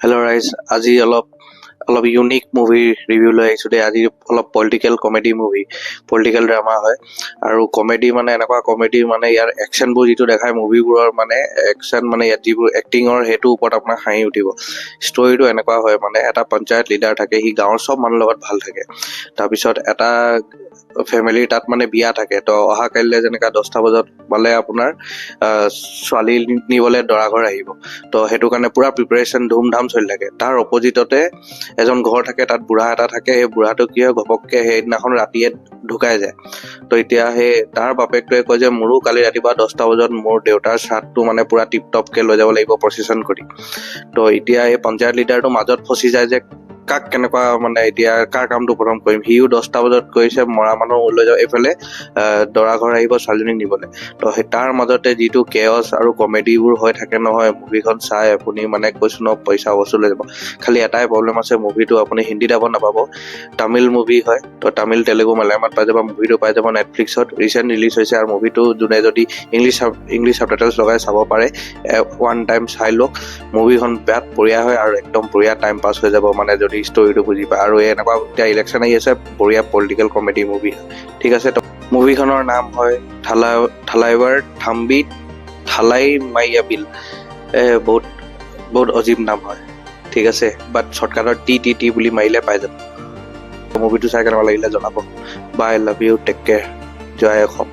Hello' ৰাইজ, আজি অলপ ইউনিক মুভি ৰিভিউ লৈ আহিছোঁ দেই। আজি অলপ political comedy movie, political drama হয় আৰু কমেডি মানে এনেকুৱা কমেডি মানে ইয়াৰ একশ্যনবোৰ যিটো দেখায় মুভিবোৰৰ মানে একশ্যন মানে ইয়াত যিবোৰ এক্টিঙৰ সেইটোৰ ওপৰত আপোনাৰ হাঁহি উঠিব। ষ্টৰিটো এনেকুৱা হয় মানে এটা পঞ্চায়ত লিডাৰ থাকে, সি গাঁৱৰ চব মানুহৰ লগত ভাল থাকে। তাৰপিছত এটা ফেমিলিৰ তাত মানে বিয়া থাকে, তো অহা কাইলৈ যেনেকা 10টা বজাত মানে আপোনাৰ ছোৱালী নিবলৈ দৰা ঘৰ আহিব, তো সেইটো কাৰণে পুৰা প্ৰিপাৰেশ্যন ধুমধাম চলি থাকে। তাৰ অপজিটতে এজন ঘৰ থাকে, তাত বুঢ়া এটা থাকে। সেই বুঢ়াটো কি হয়, ঘপককে সেইদিনাখন ৰাতিয়ে ঢুকাই যায়। তো এতিয়া সেই তাৰ বাপেকটোৱে কয় যে মোৰো কালি ৰাতিপুৱা 10টা বজাত মোৰ দেউতাৰ শ্ৰাদ্ধটো মানে পুৰা টিপটপকে লৈ যাব লাগিব প্ৰচেছন কৰি। তো এতিয়া এই পঞ্চায়ত লিডাৰটো মাজত ফচি যায় যে কাক কেনেকুৱা মানে এতিয়া কাৰ কামটো প্ৰথম কৰিম। সিও 10টা বজাত কৈছে মৰা মানুহ লৈ যাওঁ, এইফালে দৰা ঘৰ আহিব ছোৱালীজনীক নিবলৈ। তো সেই তাৰ মাজতে যিটো কেয়ছ আৰু কমেডিবোৰ হৈ থাকে নহয়, মুভিখন চাই আপুনি মানে কৈছোঁ ন পইচা বসুল হৈ যাব। খালি এটাই প্ৰব্লেম আছে, মুভিটো আপুনি হিন্দীত চাব নাপাব, তামিল মুভি হয়। তো তামিল, তেলেগু, মালায়ামত পাই যাব। মুভিটো পাই যাব নেটফ্লিক্সত, ৰিচেণ্ট ৰিলিজ হৈছে। আৰু মুভিটো যোনে যদি ইংলিছ ছাবটাইটেলছ লগাই চাব পাৰে, ওৱান টাইম চাই লওক। মুভিখন বিৰাট বঢ়িয়া হয় আৰু একদম বঢ়িয়া টাইম পাছ হৈ যাব মানে যদি ষ্টৰিটো বুজি পায়। আৰু এনেকুৱা এতিয়া ইলেকশ্যন আহি আছে, বঢ়িয়া পলিটিকেল কমেডি মুভি। ঠিক আছে, তো মুভিখনৰ নাম হয় থালাইৱাৰ থাম্বি থালাই মাইয়াবিল। বহুত অজীৱ নাম হয়, ঠিক আছে। বাট শ্বৰ্টকাটত টি বুলি মাৰিলে পাই যাব। মুভিটো চাই কেনেকুৱা লাগিলে জনাব। Bye, love you, take care, জয় অসম।